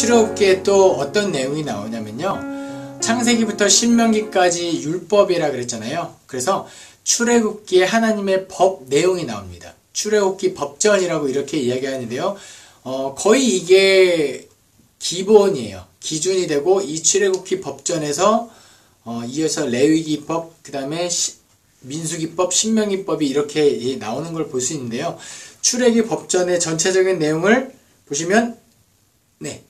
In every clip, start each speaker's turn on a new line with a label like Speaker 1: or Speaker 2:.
Speaker 1: 출애굽기에 또 어떤 내용이 나오냐면요, 창세기부터 신명기까지 율법이라 그랬잖아요. 그래서 출애굽기에 하나님의 법 내용이 나옵니다. 출애굽기 법전이라고 이렇게 이야기하는데요, 거의 이게 기본이에요. 기준이 되고, 이 출애굽기 법전에서 이어서 레위기법, 그 다음에 민수기법, 신명기법이 이렇게 나오는 걸 볼 수 있는데요, 출애굽기 법전의 전체적인 내용을 보시면, 네,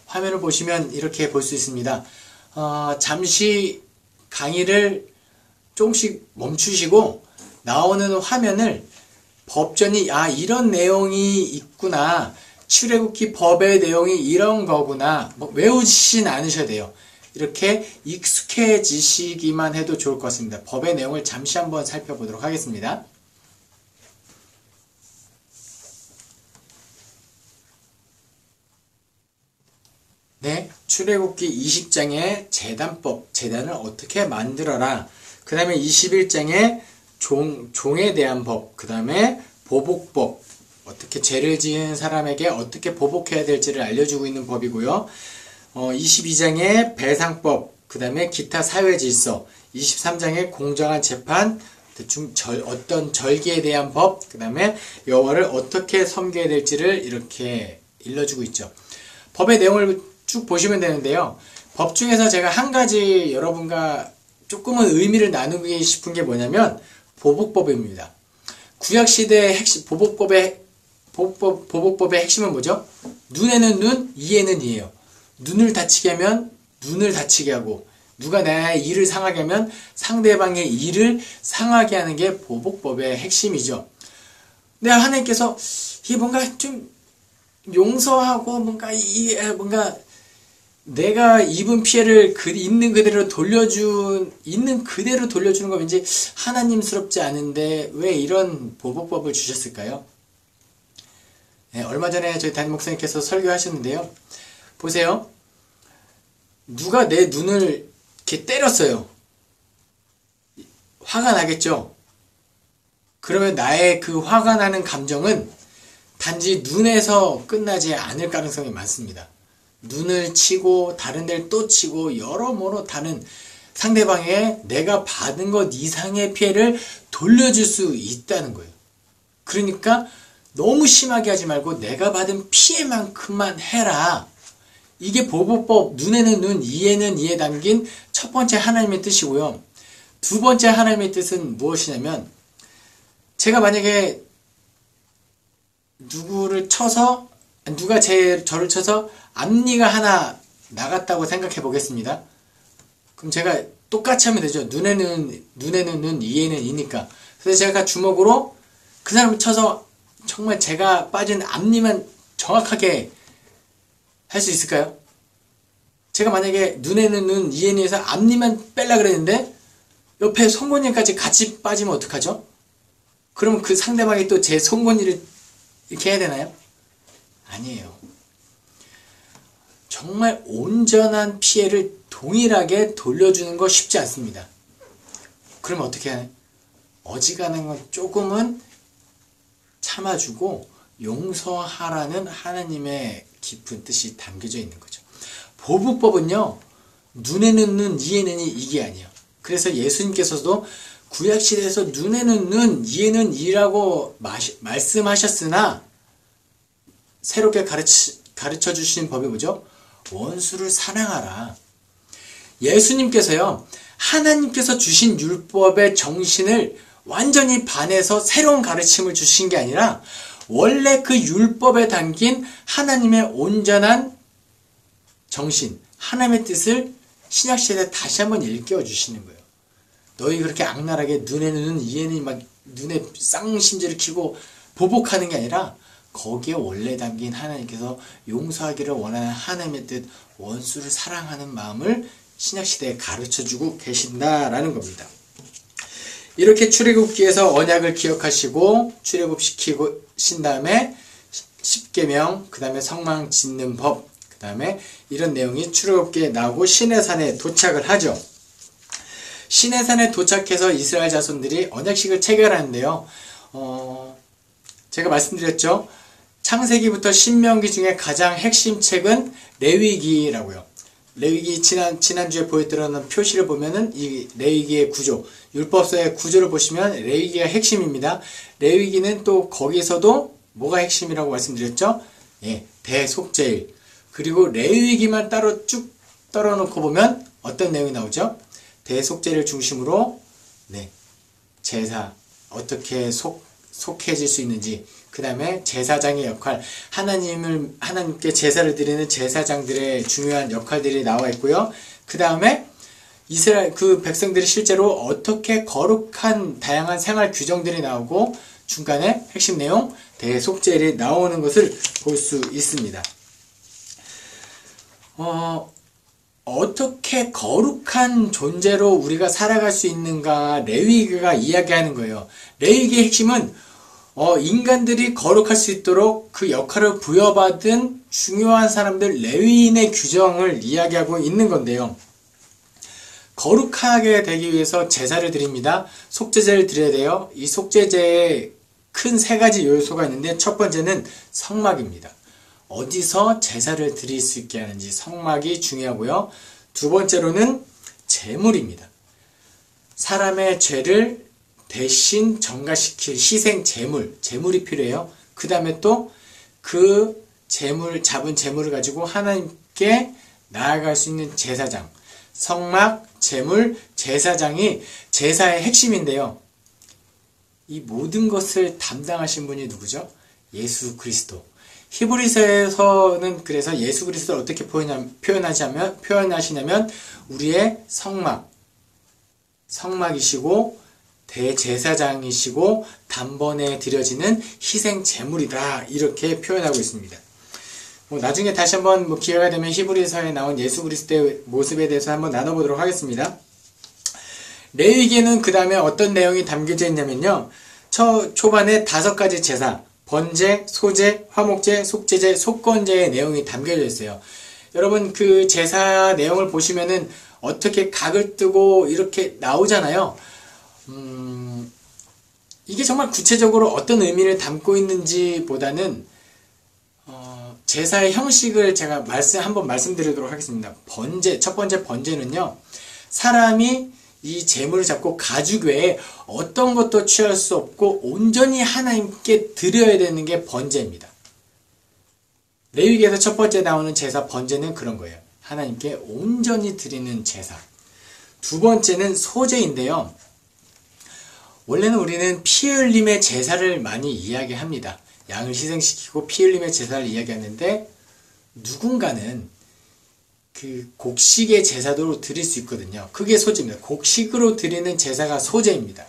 Speaker 1: 화면을 보시면 이렇게 볼 수 있습니다. 잠시 강의를 조금씩 멈추시고 나오는 화면을 법전이 이런 내용이 있구나, 출애굽기 법의 내용이 이런 거구나, 외우시진 않으셔야 돼요. 이렇게 익숙해지시기만 해도 좋을 것 같습니다. 법의 내용을 잠시 한번 살펴보도록 하겠습니다. 네, 출애굽기 20장에 제단법, 제단을 어떻게 만들어라. 그 다음에 21장에 종에 대한 법, 그 다음에 보복법, 어떻게 죄를 지은 사람에게 어떻게 보복해야 될지를 알려주고 있는 법이고요. 22장에 배상법, 그 다음에 기타 사회질서, 23장에 공정한 재판, 대충 어떤 절기에 대한 법, 그 다음에 여호와를 어떻게 섬겨야 될지를 이렇게 일러주고 있죠. 법의 내용을 쭉 보시면 되는데요, 법 중에서 제가 한 가지 여러분과 조금은 의미를 나누고 싶은 게 뭐냐면 보복법입니다. 구약시대의 핵심, 보복법의 핵심은 뭐죠? 눈에는 눈, 이에는 이예요. 눈을 다치게 하면 눈을 다치게 하고, 누가 나의 이를 상하게 하면 상대방의 이를 상하게 하는 게 보복법의 핵심이죠. 근데 하나님께서 이 뭔가 좀 용서하고 뭔가 내가 입은 피해를 있는 그대로 돌려주는 거 왠지 하나님스럽지 않은데 왜 이런 보복법을 주셨을까요? 네, 얼마 전에 저희 담임 목사님께서 설교하셨는데요, 보세요. 누가 내 눈을 이렇게 때렸어요. 화가 나겠죠? 그러면 나의 그 화가 나는 감정은 단지 눈에서 끝나지 않을 가능성이 많습니다. 눈을 치고 다른 데를 또 치고 여러모로 다른 상대방의 내가 받은 것 이상의 피해를 돌려줄 수 있다는 거예요. 그러니까 너무 심하게 하지 말고 내가 받은 피해만큼만 해라. 이게 보복법, 눈에는 눈, 이에는 이에 담긴 첫 번째 하나님의 뜻이고요. 두 번째 하나님의 뜻은 무엇이냐면, 제가 만약에 누구를 쳐서, 누가 저를 쳐서 앞니가 하나 나갔다고 생각해 보겠습니다. 그럼 제가 똑같이 하면 되죠. 눈에는 눈, 이에는 이니까. 그래서 제가 주먹으로 그 사람을 쳐서 정말 제가 빠진 앞니만 정확하게 할 수 있을까요? 제가 만약에 눈에는 눈, 이에는 이에서 앞니만 뺄라 그랬는데 옆에 송곳니까지 같이 빠지면 어떡하죠? 그럼 그 상대방이 또 제 송곳니를 이렇게 해야 되나요? 아니에요. 정말 온전한 피해를 동일하게 돌려주는 거 쉽지 않습니다. 그러면 어떻게 하나요? 어지간한 건 조금은 참아주고 용서하라는 하나님의 깊은 뜻이 담겨져 있는 거죠. 보복법은요, 눈에는 눈, 이에는 이, 이게 아니에요. 그래서 예수님께서도 구약시대에서 눈에는 눈, 이에는 이라고 말씀하셨으나 새롭게 가르쳐 주신 법이 뭐죠? 원수를 사랑하라. 예수님께서요, 하나님께서 주신 율법의 정신을 완전히 반해서 새로운 가르침을 주신 게 아니라 원래 그 율법에 담긴 하나님의 온전한 정신, 하나님의 뜻을 신약시대에 다시 한번 일깨워 주시는 거예요. 너희 그렇게 악랄하게 눈에는 눈, 이에는 막 눈에 쌍심지를 키고 보복하는 게 아니라 거기에 원래 담긴 하나님께서 용서하기를 원하는 하나님의 뜻, 원수를 사랑하는 마음을 신약시대에 가르쳐주고 계신다라는 겁니다. 이렇게 출애굽기에서 언약을 기억하시고 출애굽시키신 다음에 십계명, 그 다음에 성막 짓는 법, 그 다음에 이런 내용이 출애굽기에 나오고 시내산에 도착을 하죠. 시내산에 도착해서 이스라엘 자손들이 언약식을 체결하는데요, 제가 말씀드렸죠. 창세기부터 신명기 중에 가장 핵심 책은 레위기라고요. 레위기 지난주에 보여드렸던 표시를 보면은 이 레위기의 구조, 율법서의 구조를 보시면 레위기가 핵심입니다. 레위기는 또 거기서도 뭐가 핵심이라고 말씀드렸죠? 예, 대속죄일. 그리고 레위기만 따로 쭉 떨어놓고 보면 어떤 내용이 나오죠? 대속죄를 중심으로 네, 제사 어떻게 속해질 수 있는지, 그 다음에 제사장의 역할, 하나님께 제사를 드리는 제사장들의 중요한 역할들이 나와 있고요. 그 다음에 이스라엘 그 백성들이 실제로 어떻게 거룩한 다양한 생활 규정들이 나오고, 중간에 핵심 내용 대속죄일이 나오는 것을 볼 수 있습니다. 어떻게 거룩한 존재로 우리가 살아갈 수 있는가, 레위기가 이야기하는 거예요. 레위기의 핵심은 인간들이 거룩할 수 있도록 그 역할을 부여받은 중요한 사람들, 레위인의 규정을 이야기하고 있는 건데요. 거룩하게 되기 위해서 제사를 드립니다. 속죄제를 드려야 돼요. 이 속죄제에 큰 세 가지 요소가 있는데, 첫 번째는 성막입니다. 어디서 제사를 드릴 수 있게 하는지 성막이 중요하고요. 두 번째로는 제물입니다. 사람의 죄를 대신 전가시킬 희생 제물이 필요해요. 그 다음에 또 그 잡은 제물을 가지고 하나님께 나아갈 수 있는 제사장, 성막, 제물, 제사장이 제사의 핵심인데요. 이 모든 것을 담당하신 분이 누구죠? 예수 그리스도. 히브리서에서는 그래서 예수 그리스도를 어떻게 표현하시냐면 우리의 성막이시고 대제사장이시고 단번에 드려지는 희생 제물이다, 이렇게 표현하고 있습니다. 나중에 다시 한번 기회가 되면 히브리서에 나온 예수 그리스도의 모습에 대해서 한번 나눠보도록 하겠습니다. 레위기에는 그 다음에 어떤 내용이 담겨져 있냐면요, 초반에 5가지 제사, 번제, 소제, 화목제, 속죄제, 속건제의 내용이 담겨져 있어요. 여러분 그 제사 내용을 보시면은 어떻게 각을 뜨고 이렇게 나오잖아요. 이게 정말 구체적으로 어떤 의미를 담고 있는지 보다는 제사의 형식을 제가 한번 말씀드리도록 하겠습니다. 첫 번째 번제는요, 사람이 이 제물을 잡고 가죽 외에 어떤 것도 취할 수 없고 온전히 하나님께 드려야 되는 게 번제입니다. 레위기에서 첫 번째 나오는 제사 번제는 그런 거예요. 하나님께 온전히 드리는 제사. 두 번째는 소제인데요. 원래는 우리는 피 흘림의 제사를 많이 이야기합니다. 양을 희생시키고 피 흘림의 제사를 이야기하는데, 누군가는 그 곡식의 제사도 드릴 수 있거든요. 그게 소제입니다. 곡식으로 드리는 제사가 소제입니다.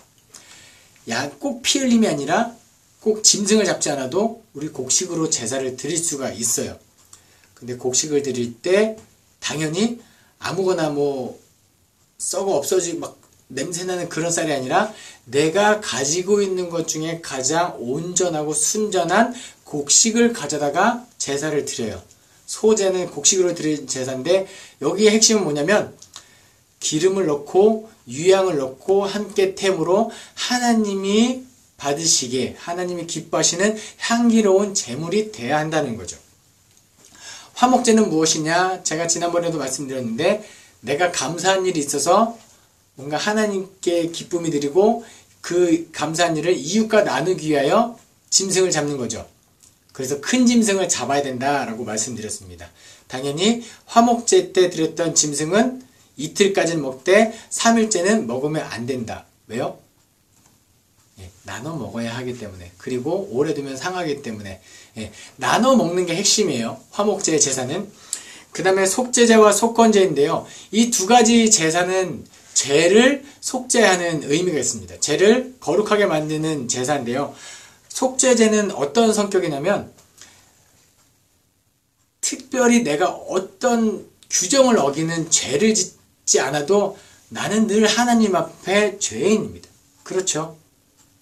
Speaker 1: 꼭 피 흘림이 아니라 꼭 짐승을 잡지 않아도 우리 곡식으로 제사를 드릴 수가 있어요. 근데 곡식을 드릴 때 당연히 아무거나 썩어 없어지고 막 냄새나는 그런 쌀이 아니라 내가 가지고 있는 것 중에 가장 온전하고 순전한 곡식을 가져다가 제사를 드려요. 소제는 곡식으로 드리는 제사인데, 여기의 핵심은 뭐냐면 기름을 넣고 유향을 넣고 함께 템으로 하나님이 받으시기에, 하나님이 기뻐하시는 향기로운 제물이 돼야 한다는 거죠. 화목제는 무엇이냐? 제가 지난번에도 말씀드렸는데, 내가 감사한 일이 있어서 뭔가 하나님께 기쁨이 드리고 그 감사한 일을 이웃과 나누기 위하여 짐승을 잡는 거죠. 그래서 큰 짐승을 잡아야 된다라고 말씀드렸습니다. 당연히 화목제 때 드렸던 짐승은 이틀까지는 먹되 3일째는 먹으면 안 된다. 왜요? 나눠 먹어야 하기 때문에, 그리고 오래 두면 상하기 때문에 나눠 먹는 게 핵심이에요. 화목제의 제사는. 그 다음에 속죄제와 속건제인데요. 이 두 가지 제사는 죄를 속죄하는 의미가 있습니다. 죄를 거룩하게 만드는 제사인데요. 속죄제는 어떤 성격이냐면, 특별히 내가 어떤 규정을 어기는 죄를 짓지 않아도 나는 늘 하나님 앞에 죄인입니다. 그렇죠?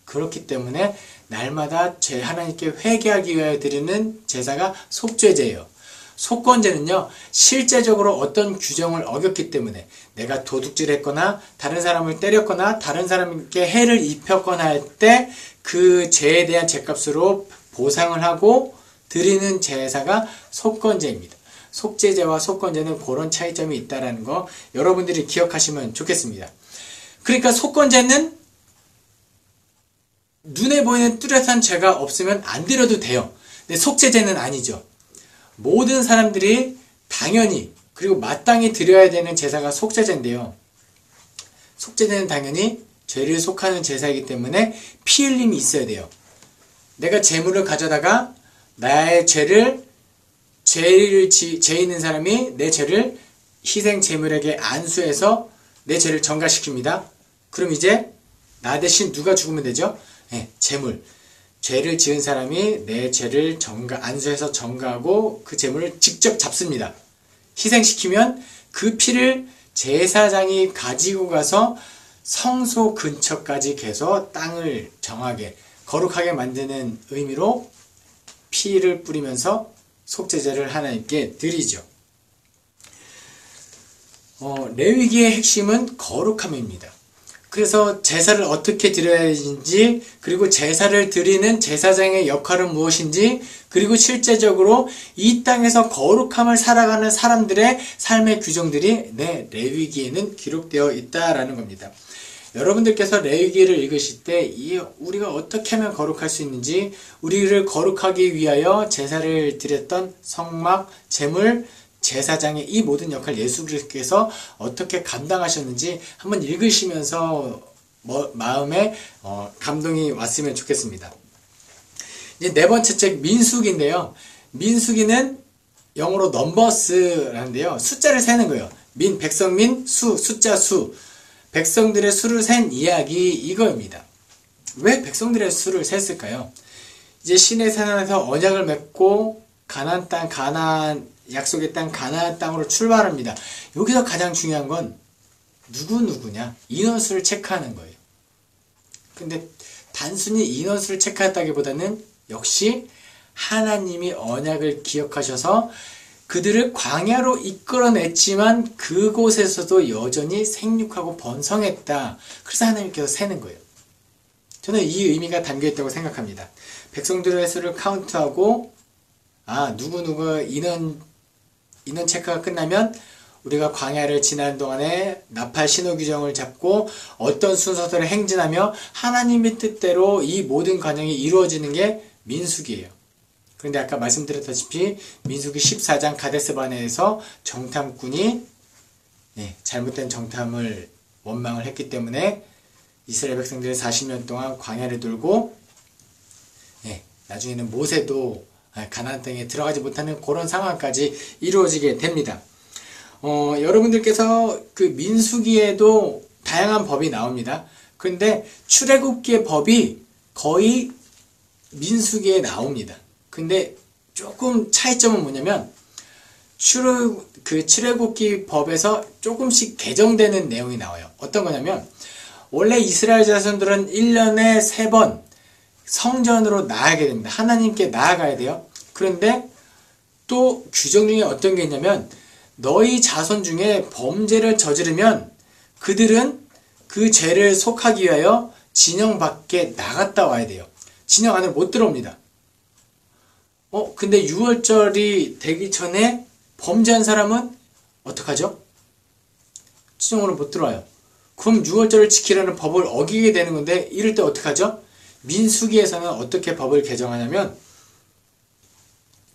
Speaker 1: 그렇기 때문에 날마다 하나님께 회개하기 위하여 드리는 제사가 속죄제예요. 속건제는요, 실제적으로 어떤 규정을 어겼기 때문에 내가 도둑질했거나 다른 사람을 때렸거나 다른 사람에게 해를 입혔거나 할 때 그 죄에 대한 죄값으로 보상을 하고 드리는 제사가 속건제입니다. 속죄제와 속건제는 그런 차이점이 있다는 거 여러분들이 기억하시면 좋겠습니다. 그러니까 속건제는 눈에 보이는 뚜렷한 죄가 없으면 안 드려도 돼요. 근데 속죄제는 아니죠. 모든 사람들이 당연히 그리고 마땅히 드려야 되는 제사가 속죄제인데요. 속죄제는 당연히 죄를 속하는 제사이기 때문에 피 흘림이 있어야 돼요. 내가 제물을 가져다가 나의 죄 있는 사람이 내 죄를 희생 제물에게 안수해서 내 죄를 전가시킵니다. 그럼 이제 나 대신 누가 죽으면 되죠? 네, 제물. 죄를 지은 사람이 내 죄를 안수해서 전가하고 그 제물을 직접 잡습니다. 희생시키면 그 피를 제사장이 가지고 가서 성소 근처까지 개서 땅을 정하게 거룩하게 만드는 의미로 피를 뿌리면서 속죄제를 하나님께 드리죠. 레위기의 핵심은 거룩함입니다. 그래서 제사를 어떻게 드려야 하는지, 그리고 제사를 드리는 제사장의 역할은 무엇인지, 그리고 실제적으로 이 땅에서 거룩함을 살아가는 사람들의 삶의 규정들이 레위기에는 기록되어 있다라는 겁니다. 여러분들께서 레위기를 읽으실 때 우리가 어떻게 하면 거룩할 수 있는지, 우리를 거룩하기 위하여 제사를 드렸던 성막, 제물, 제사장의 이 모든 역할 예수 그리스도께서 어떻게 감당하셨는지 한번 읽으시면서 마음에 감동이 왔으면 좋겠습니다. 이제 네 번째 책 민수기인데요. 민수기는 영어로 넘버스라는데요. 숫자를 세는 거예요. 백성민, 숫자 수. 백성들의 수를 센 이야기 이거입니다. 왜 백성들의 수를 셌을까요? 이제 시내산에서 언약을 맺고 약속의 땅 가나안 땅으로 출발합니다. 여기서 가장 중요한 건 누구냐? 인원수를 체크하는 거예요. 근데 단순히 인원수를 체크했다기보다는 역시 하나님이 언약을 기억하셔서 그들을 광야로 이끌어냈지만 그곳에서도 여전히 생육하고 번성했다. 그래서 하나님께서 세는 거예요. 저는 이 의미가 담겨있다고 생각합니다. 백성들의 수를 카운트하고 누구 인원 체크가 끝나면 우리가 광야를 지나는 동안에 나팔 신호 규정을 잡고 어떤 순서대로 행진하며 하나님의 뜻대로 이 모든 과정이 이루어지는 게 민수기예요. 그런데 아까 말씀드렸다시피 민수기 14장 가데스바네에서 정탐꾼이 잘못된 정탐을 원망을 했기 때문에 이스라엘 백성들이 40년 동안 광야를 돌고 나중에는 모세도 가나안 땅에 들어가지 못하는 그런 상황까지 이루어지게 됩니다. 여러분들께서 그 민수기에도 다양한 법이 나옵니다. 그런데 출애굽기의 법이 거의 민수기에 나옵니다. 근데 조금 차이점은 뭐냐면 출애굽기 법에서 조금씩 개정되는 내용이 나와요. 어떤 거냐면 원래 이스라엘 자손들은 1년에 3번 성전으로 나아가게 됩니다. 하나님께 나아가야 돼요. 그런데 또 규정 중에 어떤 게 있냐면 너희 자손 중에 범죄를 저지르면 그들은 그 죄를 속하기 위하여 진영 밖에 나갔다 와야 돼요. 진영 안으로 못 들어옵니다. 근데 6월절이 되기 전에 범죄한 사람은 어떡하죠? 진영으로 못 들어와요. 그럼 6월절을 지키라는 법을 어기게 되는 건데 이럴 때 어떡하죠? 민수기에서는 어떻게 법을 개정하냐면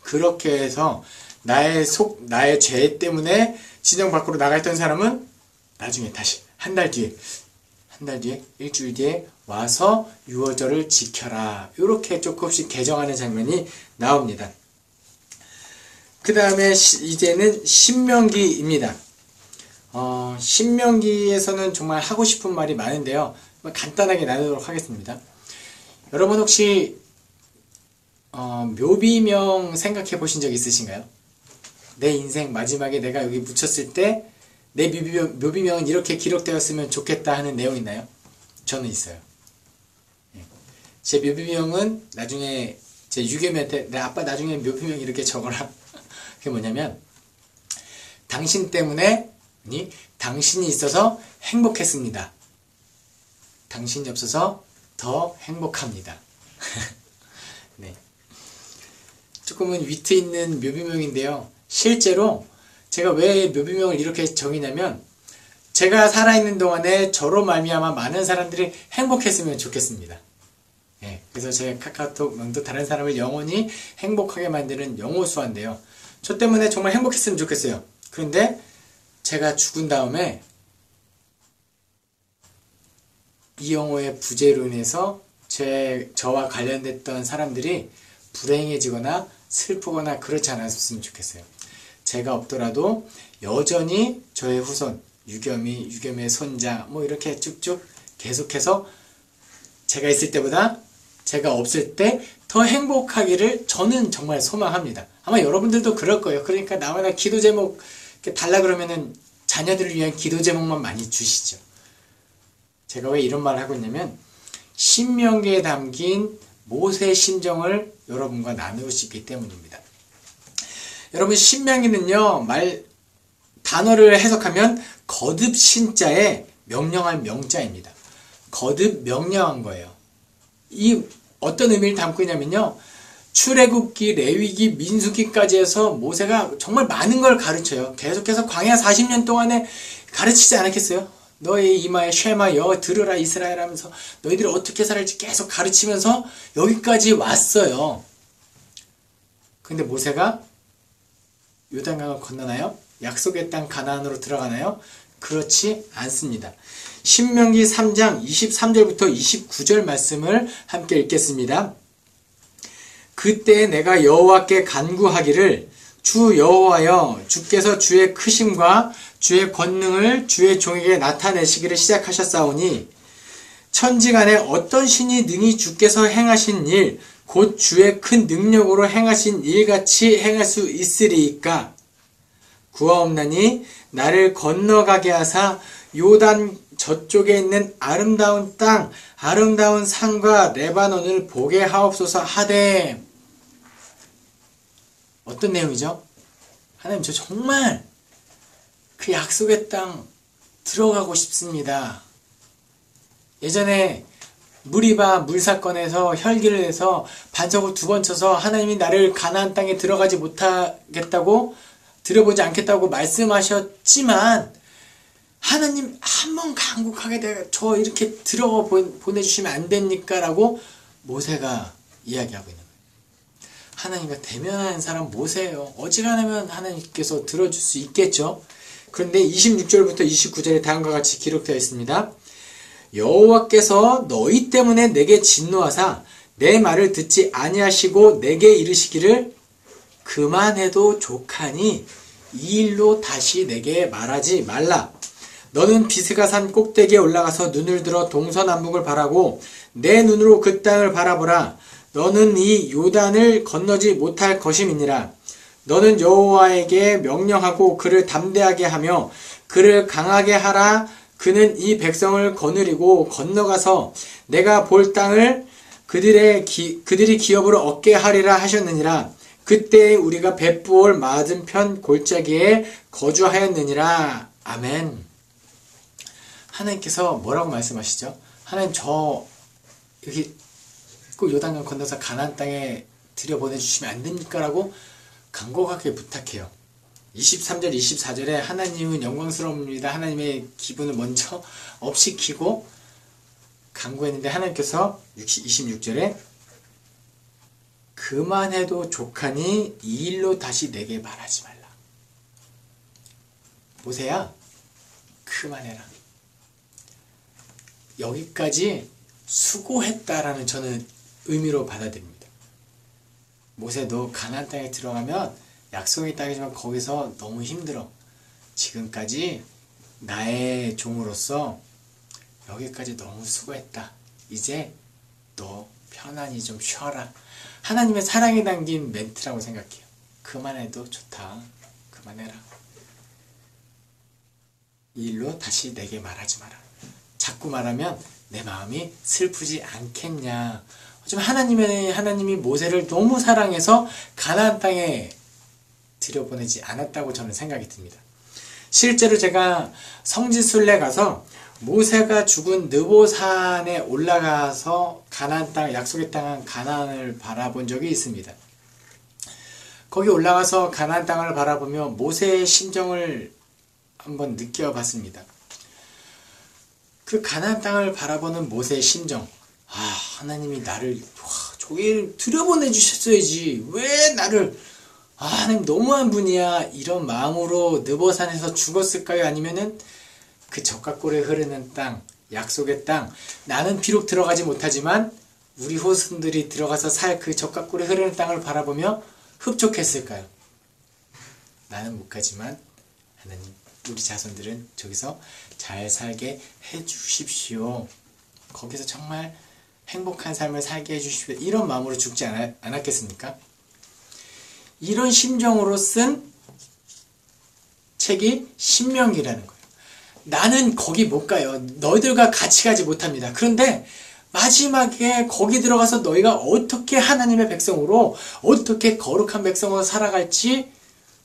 Speaker 1: 그렇게 해서 나의 죄 때문에 진영 밖으로 나가 있던 사람은 나중에 다시 한 달 뒤에 일주일 뒤에 와서 6월절을 지켜라. 이렇게 조금씩 개정하는 장면이 나옵니다. 그 다음에 이제는 신명기입니다. 신명기에서는 정말 하고 싶은 말이 많은데요. 간단하게 나누도록 하겠습니다. 여러분 혹시 묘비명 생각해 보신 적 있으신가요? 내 인생 마지막에 내가 여기 묻혔을 때 내 묘비명은 이렇게 기록되었으면 좋겠다 하는 내용 있나요? 저는 있어요. 제 묘비명은 나중에 제 유괴미한테 내 아빠 나중에 묘비명 이렇게 적어라. 그게 뭐냐면 당신 때문에 당신이 있어서 행복했습니다. 당신이 없어서 더 행복합니다. 네. 조금은 위트 있는 묘비명인데요. 실제로 제가 왜 묘비명을 이렇게 정의냐면 제가 살아있는 동안에 저로 말미암아 많은 사람들이 행복했으면 좋겠습니다. 예, 그래서 제 카카오톡 명도 다른 사람을 영원히 행복하게 만드는 영호수화인데요. 저 때문에 정말 행복했으면 좋겠어요. 그런데 제가 죽은 다음에 이 영호의 부재로 인해서 저와 관련됐던 사람들이 불행해지거나 슬프거나 그렇지 않았으면 좋겠어요. 제가 없더라도 여전히 저의 후손, 유겸의 손자, 뭐 이렇게 쭉쭉 계속해서 제가 있을 때보다 제가 없을 때 더 행복하기를 저는 정말 소망합니다. 아마 여러분들도 그럴 거예요. 그러니까 나마다 기도 제목 달라 그러면은 자녀들을 위한 기도 제목만 많이 주시죠. 제가 왜 이런 말을 하고 있냐면 신명기에 담긴 모세의 심정을 여러분과 나누고 싶기 때문입니다. 여러분 신명기는요 단어를 해석하면 거듭 신자에 명령할 명자입니다. 거듭 명령한 거예요. 이 어떤 의미를 담고 있냐면요. 출애굽기, 레위기, 민수기까지 해서 모세가 정말 많은 걸 가르쳐요. 계속해서 광야 40년 동안에 가르치지 않았겠어요? 너의 이마에 쉐마 여 들으라 이스라엘 하면서 너희들이 어떻게 살을지 계속 가르치면서 여기까지 왔어요. 근데 모세가 요단강을 건너나요? 약속의 땅 가나안으로 들어가나요? 그렇지 않습니다. 신명기 3장 23절부터 29절 말씀을 함께 읽겠습니다. 그때 내가 여호와께 간구하기를 주 여호와여 주께서 주의 크심과 주의 권능을 주의 종에게 나타내시기를 시작하셨사오니 천지간에 어떤 신이 능히 주께서 행하신 일 곧 주의 큰 능력으로 행하신 일같이 행할 수 있으리이까 구하옵나니 나를 건너가게 하사 요단 저쪽에 있는 아름다운 땅 아름다운 산과 레바논을 보게 하옵소서 하되 어떤 내용이죠? 하나님 저 정말 그 약속의 땅 들어가고 싶습니다. 예전에 무리바 물사건에서 혈기를 내서 반석을 2번 쳐서 하나님이 나를 가나안 땅에 들어가지 못하겠다고 들어보지 않겠다고 말씀하셨지만 하나님 한번 간곡하게 내가 저 이렇게 들어가 보내주시면 안 됩니까? 라고 모세가 이야기하고 있는 거예요. 하나님과 대면하는 사람 모세예요. 어지간하면 하나님께서 들어줄 수 있겠죠. 그런데 26절부터 29절에 다음과 같이 기록되어 있습니다. 여호와께서 너희 때문에 내게 진노하사 내 말을 듣지 아니하시고 내게 이르시기를 그만해도 족하니 이 일로 다시 내게 말하지 말라. 너는 비스가 산 꼭대기에 올라가서 눈을 들어 동서남북을 바라고 내 눈으로 그 땅을 바라보라. 너는 이 요단을 건너지 못할 것임이니라. 너는 여호와에게 명령하고 그를 담대하게 하며 그를 강하게 하라. 그는 이 백성을 거느리고 건너가서 내가 볼 땅을 그들이 기업으로 얻게 하리라 하셨느니라. 그때 우리가 벳부올 맞은편 골짜기에 거주하였느니라. 아멘. 하나님께서 뭐라고 말씀하시죠? 하나님 저 여기 꼭 요단강 건너서 가나안 땅에 들여보내주시면 안 됩니까? 라고 간곡하게 부탁해요. 23절 24절에 하나님은 영광스러웁니다. 하나님의 기분을 먼저 업시키고 간구했는데 하나님께서 26절에 그만해도 족하니 이 일로 다시 내게 말하지 말라. 모세야 그만해라. 여기까지 수고했다라는 저는 의미로 받아들입니다. 모세 너 가나안 땅에 들어가면 약속의 땅이지만 거기서 너무 힘들어. 지금까지 나의 종으로서 여기까지 너무 수고했다. 이제 너 편안히 좀 쉬어라. 하나님의 사랑이 담긴 멘트라고 생각해요. 그만해도 좋다. 그만해라. 이 일로 다시 내게 말하지 마라. 자꾸 말하면 내 마음이 슬프지 않겠냐. 좀 하나님이 모세를 너무 사랑해서 가나안 땅에 들여보내지 않았다고 저는 생각이 듭니다. 실제로 제가 성지순례 가서 모세가 죽은 느보산에 올라가서 가나안 땅, 약속의 땅 가나안을 바라본 적이 있습니다. 거기 올라가서 가나안 땅을 바라보며 모세의 심정을 한번 느껴봤습니다. 그 가나안 땅을 바라보는 모세의 심정. 하나님이 나를 저기를 들여보내 주셨어야지. 왜 나를 하나님 너무한 분이야. 이런 마음으로 느보산에서 죽었을까요? 아니면은 그 적각골에 흐르는 땅, 약속의 땅, 나는 비록 들어가지 못하지만 우리 후손들이 들어가서 살 그 적각골에 흐르는 땅을 바라보며 흡족했을까요? 나는 못 가지만 하나님, 우리 자손들은 저기서 잘 살게 해주십시오. 거기서 정말 행복한 삶을 살게 해주십시오. 이런 마음으로 죽지 않았겠습니까? 이런 심정으로 쓴 책이 신명기라는 거예요. 나는 거기 못 가요. 너희들과 같이 가지 못합니다. 그런데 마지막에 거기 들어가서 너희가 어떻게 하나님의 백성으로, 어떻게 거룩한 백성으로 살아갈지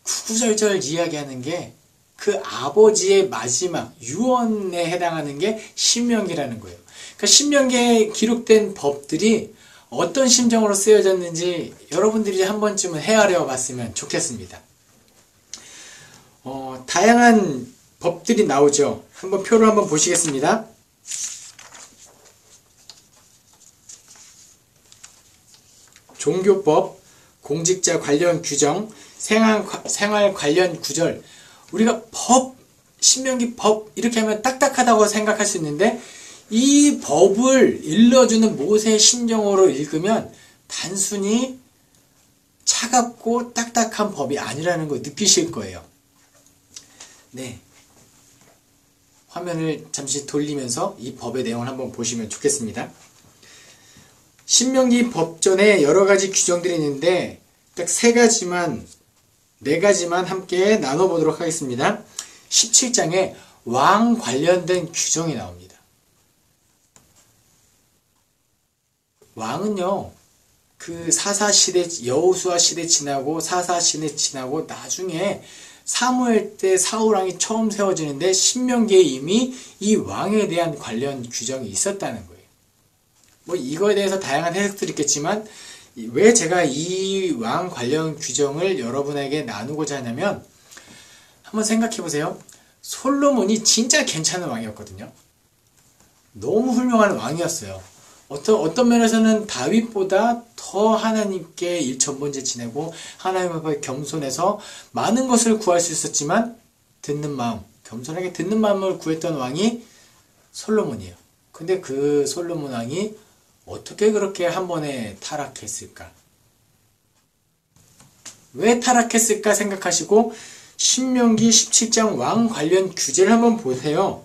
Speaker 1: 구구절절 이야기하는 게 그 아버지의 마지막 유언에 해당하는 게 신명기라는 거예요. 그러니까 신명기에 기록된 법들이 어떤 심정으로 쓰여졌는지 여러분들이 한 번쯤은 헤아려 봤으면 좋겠습니다. 다양한 법들이 나오죠. 한번 표를 한번 보시겠습니다. 종교법, 공직자 관련 규정, 생활 관련 구절. 우리가 법, 신명기 법 이렇게 하면 딱딱하다고 생각할 수 있는데 이 법을 일러주는 모세의 심정으로 읽으면 단순히 차갑고 딱딱한 법이 아니라는 걸 느끼실 거예요. 네. 화면을 잠시 돌리면서 이 법의 내용을 한번 보시면 좋겠습니다. 신명기 법전에 여러 가지 규정들이 있는데 딱 네 가지만 함께 나눠보도록 하겠습니다. 17장에 왕 관련된 규정이 나옵니다. 왕은요, 그 사사시대, 여호수아 시대 지나고 사사시대 지나고 나중에 사무엘 때 사울왕이 처음 세워지는데 신명기에 이미 이 왕에 대한 관련 규정이 있었다는 거예요. 뭐 이거에 대해서 다양한 해석들이 있겠지만 왜 제가 이 왕 관련 규정을 여러분에게 나누고자 하냐면 한번 생각해 보세요. 솔로몬이 진짜 괜찮은 왕이었거든요. 너무 훌륭한 왕이었어요. 어떤 면에서는 다윗보다 더 하나님께 일천번제 지내고 하나님 앞에 겸손해서 많은 것을 구할 수 있었지만 듣는 마음, 겸손하게 듣는 마음을 구했던 왕이 솔로몬이에요. 근데 그 솔로몬 왕이 어떻게 그렇게 한 번에 타락했을까? 왜 타락했을까 생각하시고 신명기 17장 왕 관련 규제를 한번 보세요.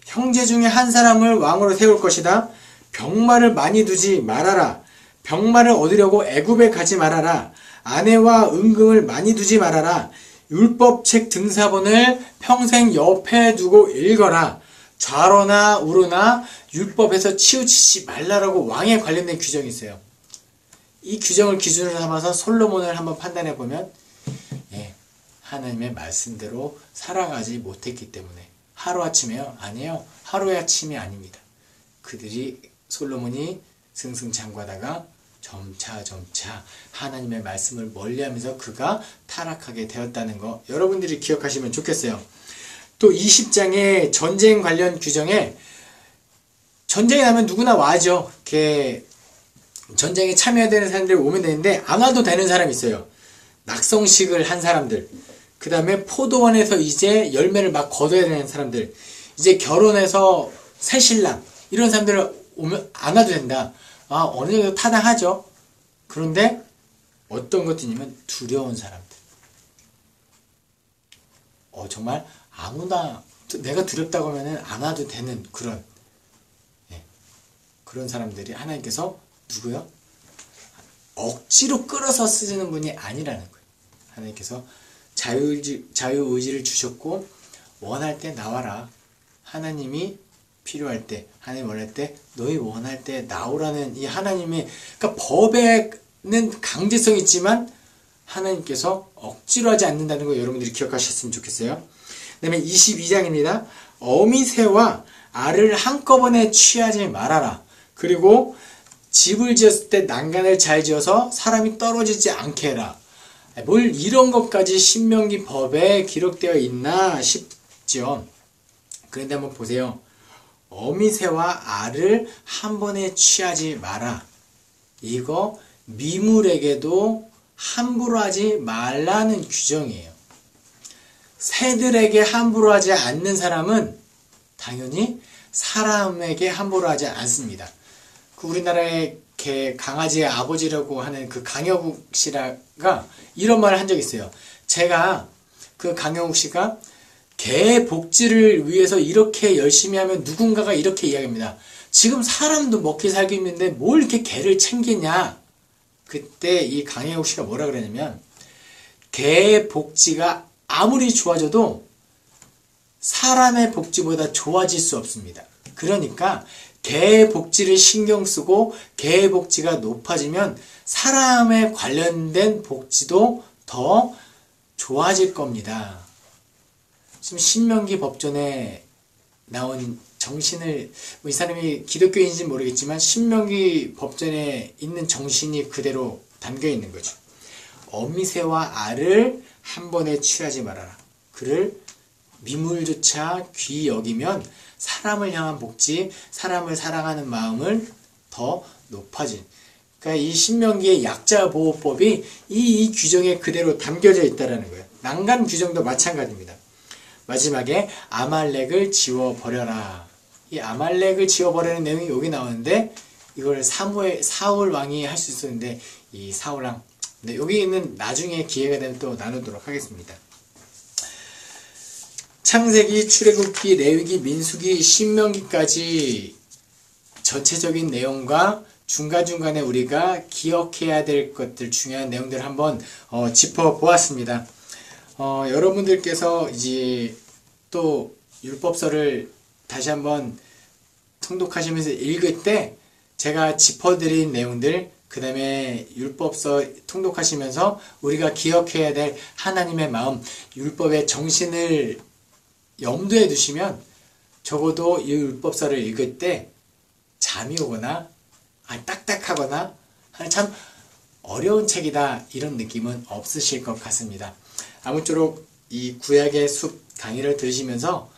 Speaker 1: 형제 중에 한 사람을 왕으로 세울 것이다. 병마를 많이 두지 말아라. 병마를 얻으려고 애굽에 가지 말아라. 아내와 은금을 많이 두지 말아라. 율법책 등사본을 평생 옆에 두고 읽어라. 좌로나 우로나 율법에서 치우치지 말라라고 왕에 관련된 규정이 있어요. 이 규정을 기준으로 삼아서 솔로몬을 한번 판단해 보면 하나님의 말씀대로 살아가지 못했기 때문에 하루아침에요? 아니에요. 하루아침이 아닙니다. 그들이 솔로몬이 승승장구하다가 점차 하나님의 말씀을 멀리하면서 그가 타락하게 되었다는 거 여러분들이 기억하시면 좋겠어요. 또 20장의 전쟁 관련 규정에 전쟁이 나면 누구나 와죠. 이렇게 전쟁에 참여해야 되는 사람들이 오면 되는데 안 와도 되는 사람이 있어요. 낙성식을 한 사람들, 그 다음에 포도원에서 이제 열매를 막 거둬야 되는 사람들, 이제 결혼해서 새신랑 이런 사람들 오면 안 와도 된다. 어느 정도 타당하죠. 그런데 어떤 것들이냐면 두려운 사람들. 정말 아무나 내가 두렵다고 하면은 안 와도 되는 그런 사람들이 하나님께서 누구요? 억지로 끌어서 쓰시는 분이 아니라는 거예요. 하나님께서 자유의지를 주셨고 원할 때 나와라. 하나님이 필요할 때, 하나님 원할 때, 너희 원할 때 나오라는 이 하나님의, 그러니까 법에는 강제성이 있지만 하나님께서 억지로 하지 않는다는 거 여러분들이 기억하셨으면 좋겠어요. 그 다음에 22장입니다. 어미새와 알을 한꺼번에 취하지 말아라. 그리고 집을 지었을 때 난간을 잘 지어서 사람이 떨어지지 않게 해라. 뭘 이런 것까지 신명기 법에 기록되어 있나 싶죠. 그런데 한번 보세요. 어미새와 알을 한 번에 취하지 마라. 이거 미물에게도 함부로 하지 말라는 규정이에요. 새들에게 함부로 하지 않는 사람은 당연히 사람에게 함부로 하지 않습니다. 그 우리나라의 강아지의 아버지라고 하는 그 강여국 씨가 이런 말을 한 적이 있어요. 제가 그 강여국 씨가 개 복지를 위해서 이렇게 열심히 하면 누군가가 이렇게 이야기합니다. 지금 사람도 먹기 살기 힘든데 뭘 이렇게 개를 챙기냐. 그때 이 강여국 씨가 뭐라 그러냐면 개의 복지가 아무리 좋아져도 사람의 복지보다 좋아질 수 없습니다. 그러니까 개의 복지를 신경 쓰고 개의 복지가 높아지면 사람에 관련된 복지도 더 좋아질 겁니다. 지금 신명기 법전에 나온 정신을, 이 사람이 기독교인인지 모르겠지만 신명기 법전에 있는 정신이 그대로 담겨 있는 거죠. 어미새와 알을 한 번에 취하지 말아라. 그를 미물조차 귀히 여기면 사람을 향한 복지, 사람을 사랑하는 마음을 더 높아진. 그러니까 이 신명기의 약자보호법이 이 규정에 그대로 담겨져 있다는 거예요. 난간 규정도 마찬가지입니다. 마지막에 아말렉을 지워버려라. 이 아말렉을 지워버리는 내용이 여기 나오는데 이걸 사울 왕이 할 수 있었는데 이 사울 왕, 네, 여기는 나중에 기회가 되면 또 나누도록 하겠습니다. 창세기, 출애굽기, 레위기, 민수기, 신명기까지 전체적인 내용과 중간중간에 우리가 기억해야 될 것들, 중요한 내용들을 한번 짚어보았습니다. 여러분들께서 이제 또 율법서를 다시 한번 통독하시면서 읽을 때 제가 짚어드린 내용들, 그 다음에 율법서 통독하시면서 우리가 기억해야 될 하나님의 마음, 율법의 정신을 염두에 두시면 적어도 이 율법서를 읽을 때 잠이 오거나 딱딱하거나 참 어려운 책이다 이런 느낌은 없으실 것 같습니다. 아무쪼록 이 구약의 숲 강의를 들으시면서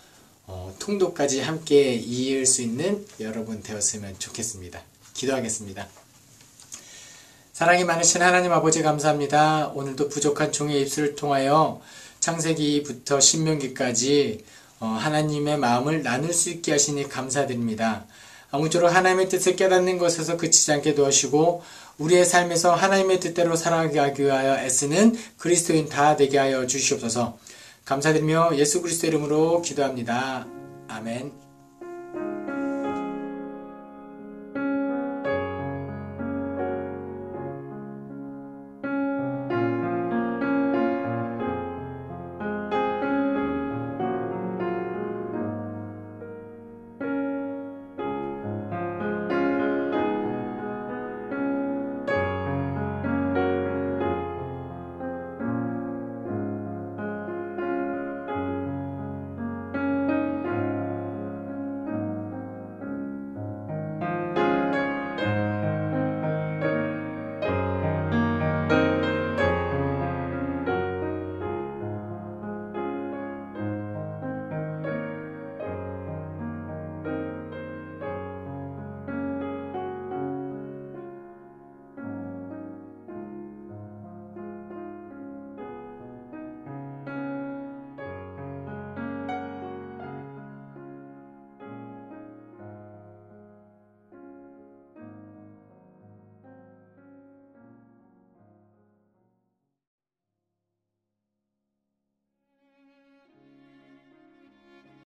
Speaker 1: 통독까지 함께 이해할 수 있는 여러분 되었으면 좋겠습니다. 기도하겠습니다. 사랑이 많으신 하나님 아버지 감사합니다. 오늘도 부족한 종의 입술을 통하여 창세기부터 신명기까지 하나님의 마음을 나눌 수 있게 하시니 감사드립니다. 아무쪼록 하나님의 뜻을 깨닫는 것에서 그치지 않게 도와주시고 우리의 삶에서 하나님의 뜻대로 살아가기 위하여 애쓰는 그리스도인 다 되게 하여 주시옵소서. 감사드리며 예수 그리스도 이름으로 기도합니다. 아멘.